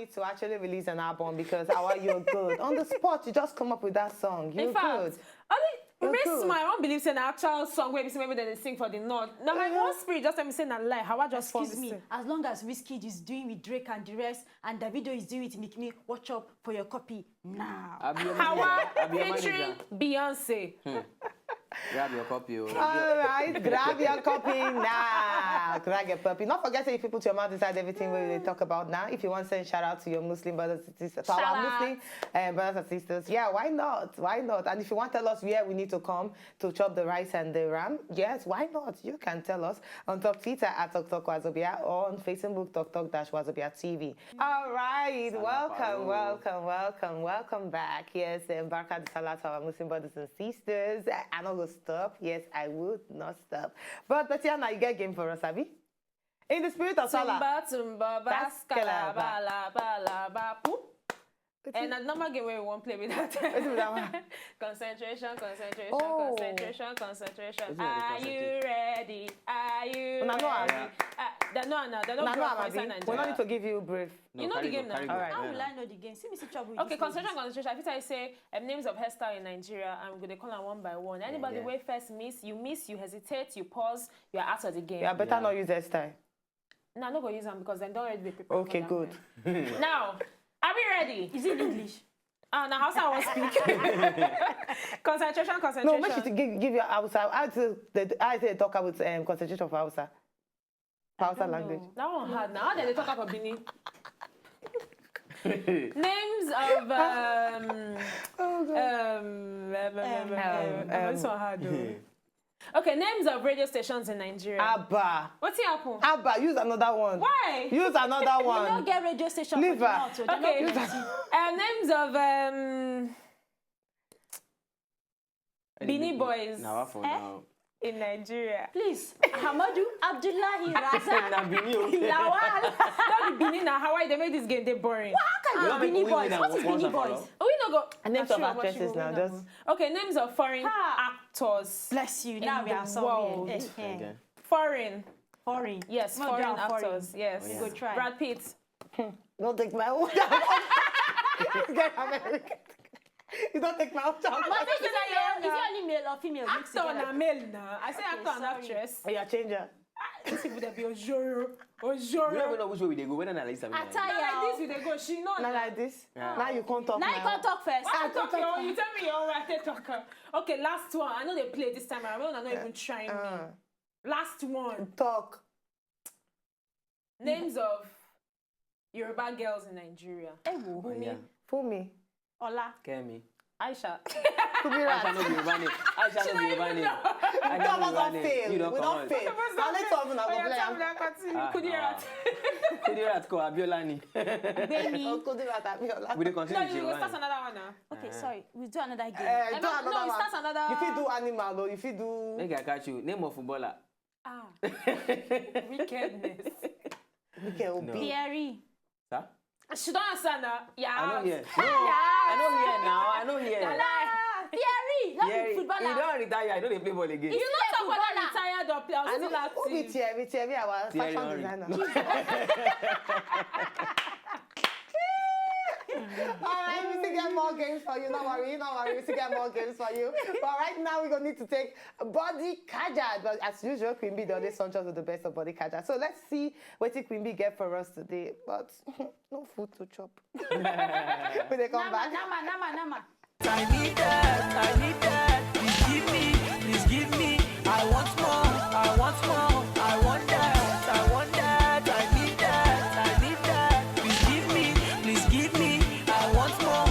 you to actually release an album because you're good. On the spot, you just come up with that song. You're good. I don't believe in an actual song where maybe they sing for the North. Now my own spirit just let me say a lie. How I just Excuse me. As long as Wizkid is doing with Drake and the rest, and Davido is doing it, make me watch up for your copy now. How featuring Beyonce. Grab your copy. All right, grab your copy now. Grab your copy. Not forget if you put your mouth inside everything we talk about now. If you want to send shout out to your Muslim brothers and sisters, to our Muslim brothers and sisters, yeah, why not? Why not? And if you want to tell us where we need to come to chop the rice and the ram, yes, why not? You can tell us on top Twitter at Wazobia or on Facebook tok-tok-Wazobia TV. All right, welcome back. Yes, Baraka the Salah to our Muslim brothers and sisters. I know we'll stop. Yes, I would not stop. But Tatiana, you get game for us, Sabi? In the spirit of Salah. Tumba, baskala, bala, bala, ba, poop. And a normal game where we won't play with that. Concentration. Are you ready? Are you ready? They're not we don't need to give you a brief. No, you know the game now. All right, how will I know the game? See me see trouble. Okay, concentration. I think I say names of hairstyle in Nigeria, and we're going to call them one by one. Anybody where first miss, you hesitate, you pause, you're out of the game. Yeah, better not use hairstyle. No, I'm not going to use them because I'm not ready to be prepared. Okay, good. Now, are we ready? Is it English? Now, how's I want to speak? Concentration. No, make sure to give your Hausa. I say talk about concentration for Hausa. Hausa language. That one hard now. How did they talk about Bini? Names of this one hard though. Okay, names of radio stations in Nigeria. Abba. What's it happen? Abba, use another one. Why? Use another one. You don't get radio station. Leave her. Okay. Names of Bini boys. Now for now. In Nigeria. Please, Hamadu Abdullahi Raza. Lawal. Not the Bini now. Hawaii, they made this game, they're boring. What kind of Bini boys? What is Bini boys? We don't go. Names of actresses now, just. Okay, names of foreign actors. Bless you. Now we are somewhere. Foreign. Yes, No, foreign actors. Yes. Oh, yeah. Go try. Brad Pitt. Don't take my own. Get American. You don't take my own chance. But is it only male or female? Actor and male now. I say actor and actress. Oh, yeah, change her. This people that be Ojoro. We don't know which way we go. When like this, like this, we go. She know. Not like this. Yeah. Now you can't talk. Now you can't talk first. You tell me your right talker. Okay, last one. I know they play this time around. I'm not even trying me. Last one. Talk. Names of Yoruba girls in Nigeria. Fumi. Ola. Kemi. Aisha. Aisha no Yoruba name. Aisha no Yoruba name. We don't fail. Kudirat. Kudirat ko Abiolani. Kudirat Abiola. We continue. No, you will start another one now. Okay, sorry. We'll do another game. No, we start another. If you do animal, though, if you do. Make I catch you. Name of footballer. Wickedness. Pierre. Sir? She don't answer now. Yeah. I know here. I know here. Pierre, footballer. He don't retire. I know they play ball again. You not talk about retired or play. I still active. Who be Thierry, our fashion designer. All right, we still get more games for you. Don't worry. We still get more games for you. But right now, we're going to need to take body kajad. But as usual, Queen Bee always launch us with the best of body kajad. So let's see what Queen Bee get for us today. But no food to chop. When they come back. Nama. I need that. Please give me. I want more. I want that. I need that. Please give me. I want more.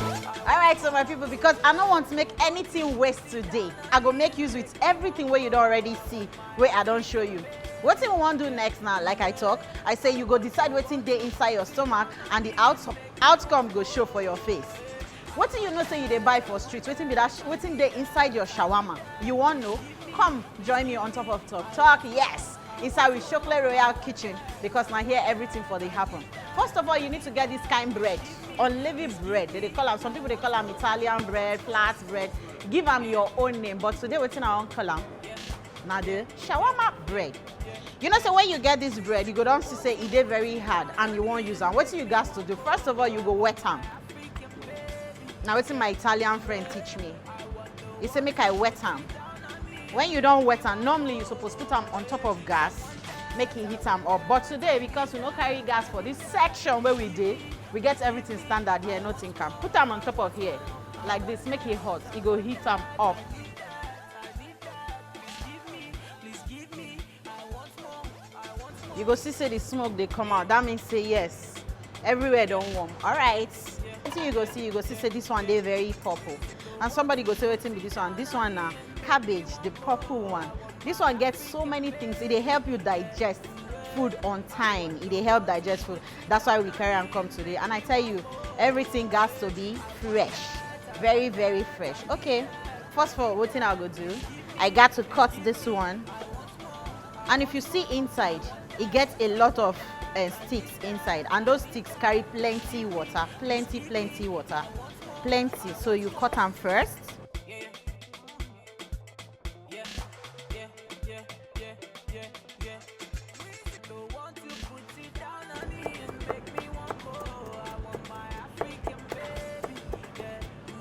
All right, so my people, because I don't want to make anything waste today, I go make use with everything where you don't already see, where I don't show you. What you want to do next now, like I talk, I say you go decide what's in there inside your stomach and the outcome go show for your face. What do you know say you dey buy for street? Waiting there inside your shawarma. You want to know? Come join me on top of Talk. Yes, inside with Chocolate Royal Kitchen because now here everything for the happen. First of all, you need to get this kind bread, unleavened bread. They call them, some people they call them Italian bread, flat bread. Give them your own name. But today waiting I won't call them Now the shawarma bread. You know, so when you get this bread, you go down to say it is very hard and you won't use them. What you guys to do? First of all, you go wet them. Now what's my Italian friend teach me? He say make I wet them. When you don't wet them, normally you're supposed to put them on top of gas, make it heat them up. But today, because we don't carry gas for this section where we did, we get everything standard here, nothing can. Put them on top of here, like this, make it hot. It go heat them up. You go see say the smoke they come out. That means say yes, everywhere don't warm. All right. Until you go see say this one they very purple. And somebody go say waiting be this one. This one now cabbage, the purple one. This one gets so many things. It help you digest food on time. It help digest food. That's why we carry and come today. And I tell you, everything has to be fresh, very very fresh. Okay. First of all, what thing I go do? I got to cut this one. And if you see inside, it gets a lot of sticks inside, and those sticks carry plenty water, plenty water, plenty. So you cut them first.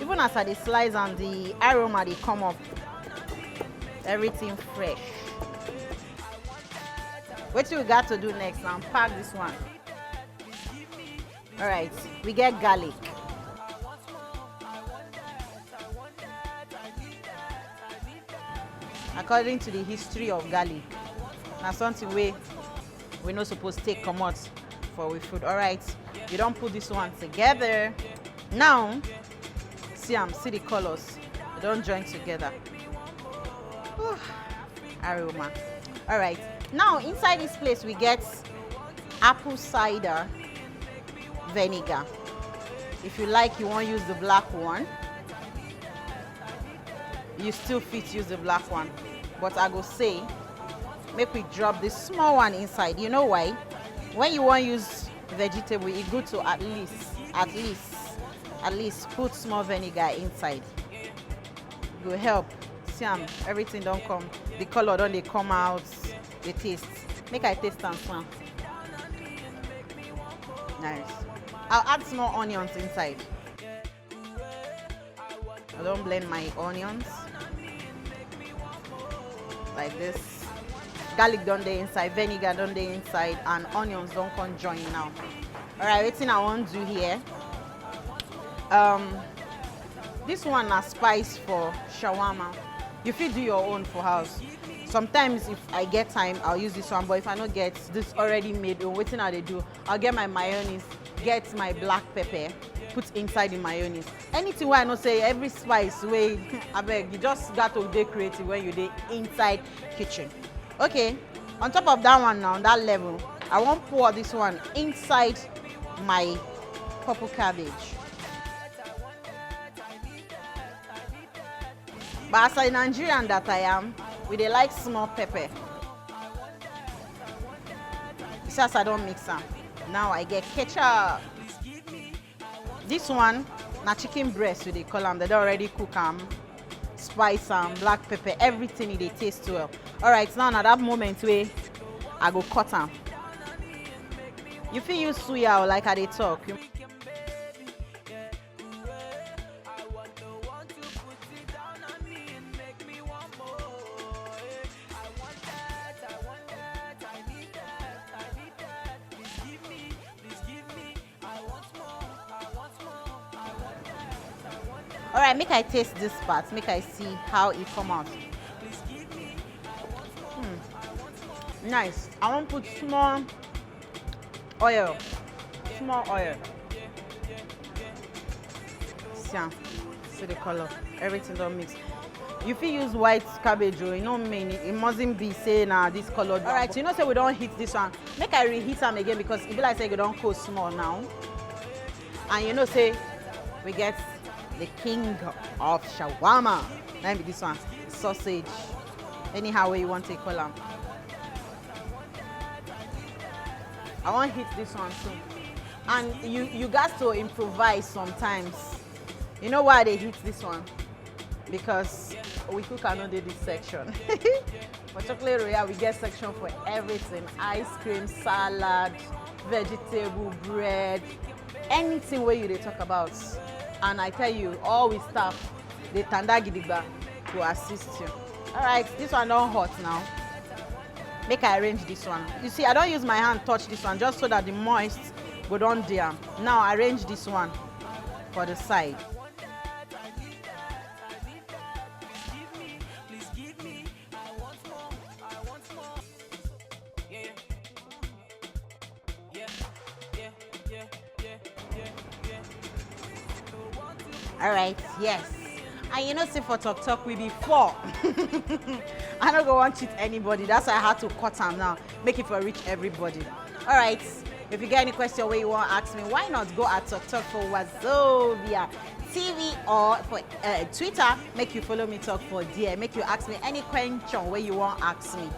Even as I slice and the aroma they come up, everything fresh. What we got to do next now? Pack this one. All right, we get garlic. According to the history of garlic, now something we not supposed to take come out for we food. All right, you don't put this one together. Now, see the colors. They don't join together. Whew, aroma. All right. Now, inside this place, we get apple cider vinegar. If you like, you want to use the black one. You still fit use the black one. But I go say, make we drop this small one inside. You know why? When you want to use vegetable, it's good to at least put small vinegar inside. It will help. See, everything don't come. The color don't they come out. The taste. Make I taste and smell. Nice. I'll add small onions inside. I don't blend my onions like this. Garlic done the inside, vinegar done the inside, and onions don't come join now. All right, what's I want to do here? This one is spice for shawarma. You fit do your own for house. Sometimes if I get time, I'll use this one, but if I don't get this already made, or waiting how they do, I'll get my mayonnaise, get my black pepper, put inside the mayonnaise. Anything where I know say every spice way, I beg, you just got to be creative when you're inside kitchen. Okay, on top of that one now, that level, I won't pour this one inside my purple cabbage. But as a Nigerian that I am, we they like small pepper. It's just I don't mix them. Now I get ketchup. This one, na chicken breast, they call them. They don't already cook them, spice them, black pepper, everything they taste well. All right, now at that moment where I go cut them. You feel use suya like how they talk. All right, make I taste this part. Make I see how it come out. Nice. I want to put small oil. Small oil. See the color. Everything don't mix. You feel use white cabbage, you know mean it mustn't be saying this color. All right, you know say we don't heat this one. Make I reheat them again because it be like say you don't cook small now. And you know say we get the king of shawarma. Let me this one, sausage. Anyhow way you want to call them. I want to hit this one too. And you got to improvise sometimes. You know why they hit this one? Because we cook another this section. For chocolate royale, we get section for everything: ice cream, salad, vegetable, bread, anything where you they talk about. And I tell you, all we staff, they tanda gidigba to assist you. All right, this one don't hot now. Make I arrange this one. You see, I don't use my hand touch this one just so that the moist go down there. Now arrange this one for the side. All right, yes. And you know, say for talk we be 4. I don't go want cheat anybody. That's why I had to cut them now. Make it for reach everybody. All right. If you get any question where you want to ask me, why not go at Talk for Wazobia TV or for Twitter. Make you follow me talk for there. Make you ask me any question where you want to ask me.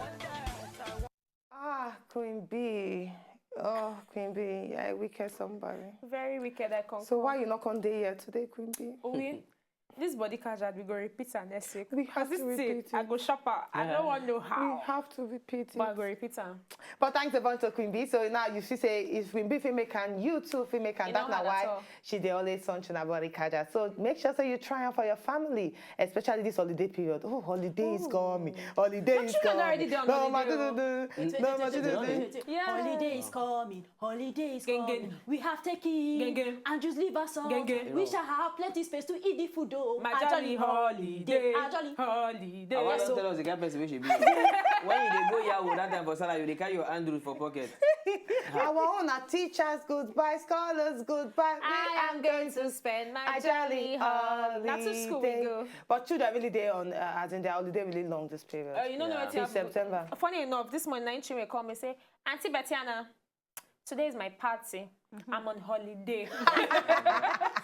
Queen B. Oh, Queen B. Yeah, wicked somebody. Very wicked, I concur. So why you not on day here today, Queen B? We, this body casual, we go repeat her next week. We have to repeat it. I go shop her. I don't want to know how. We have to repeat it. But I go repeat her. But thanks a bunch to Queen B. So now you see say if Queen B make and you too make and that's not why she they always sunshine her body casual. So make sure you try out for your family, especially this holiday period. Oh, holiday is coming. Holiday is coming. Already done holiday. Yeah. Holiday is coming. Holiday is coming. We have taken and just leave us all. We shall have plenty space to eat the food. My jolly holiday. Holiday. I want to tell us the kind person we should be. When you go here that time for salary, you carry your Andrew for pocket. Our own teachers goodbye, scholars goodbye. I am going to spend my jolly holiday. Not to school we go. But children really day on as in their holiday really long this period. You know what? Till September. Funny enough, this morning 9 children call me and say, Auntie Betiana, today is my party. I'm on holiday.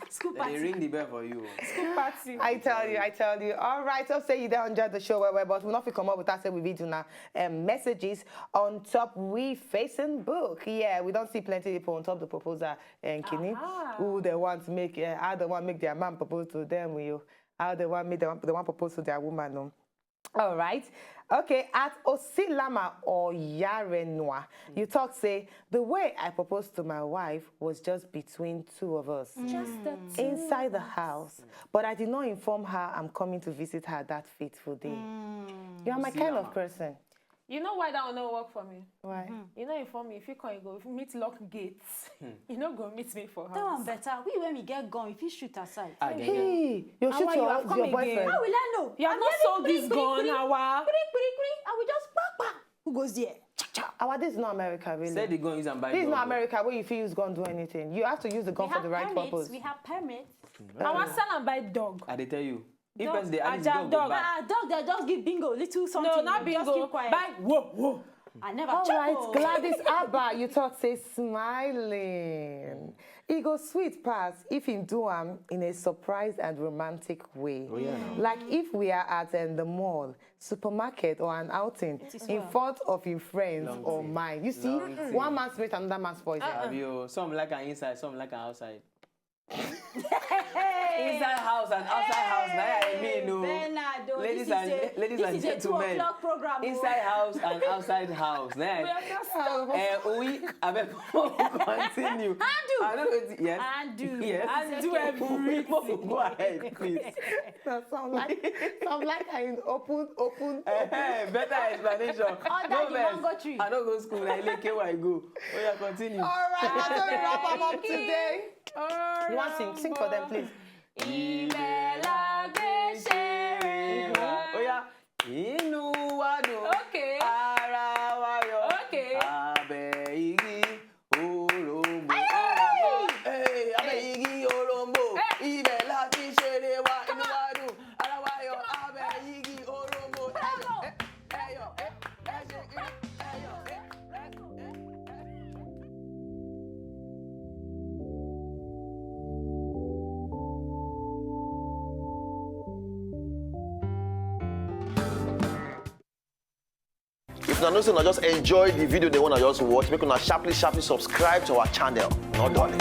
School party. They ring the bell for you. School party. I tell you. All right, so say you don't enjoy the show, but we'll not come up with that. Say we be doing messages on top we Facebook. Yeah, we don't see plenty of people on top the proposal and Kini. Who they want to make, how they want to make their man propose to them, how they want to make the one propose to their woman. No. All right. Okay, at Osilama or Yarenwa, you talk, say, the way I proposed to my wife was just between two of us. Just the two. Inside the house. But I did not inform her I'm coming to visit her that fateful day. You are my kind of person. You know why that will not work for me? Why? You know, inform me if you can't go, if you meet lock gates, you know, go meet me for house. That one better. When we get gone, if you shoot aside. Hey, you shoot you have come your again. boyfriend. How will I know? You have not sold this gun, Awa. I will just papa. Who goes there? Our this is not America, really. Say the gun use and buy This is gun. not America where if you use gun do anything. You have to use the gun for the right purpose. We have permits. I want to sell and buy dog. I tell you. If Dog. person they add Ajah dog, dog. Dog, they just give bingo, little something. No, not Just bingo. keep quiet. Buy whoa. I never All right, chuckle. Gladys Abba, you talk say smiling. It goes sweet pass if him do in a surprise and romantic way. Oh, yeah. Like if we are at the mall, supermarket or an outing in front of your friends or mine. You see, one man's mate, another man's poison. Some like an inside, some like an outside. Inside house and outside house. Now I mean, no. Bernardo, Ladies this and is a 2 gentlemen. o'clock program. Inside house and outside house. Now, we continue. I don't know. Yes. Yes. And do everything. Go ahead, please. That sound like I open. Better explanation. Under the mango tree. I don't go to school. I like where I go. Oh yeah, continue. All right, that's how we wrap them up today. You want to sing for them, please. Oh yeah. Inu wadu. Okay. Ara wayo. Okay. Abe igi olombo. Hey, abe igi olombo. Ibe lati sere wa inu wadu. Ara wayo. Abe igi olombo. If you know, so just enjoy the video they want to just watch, make una sharply subscribe to our channel. Not darling.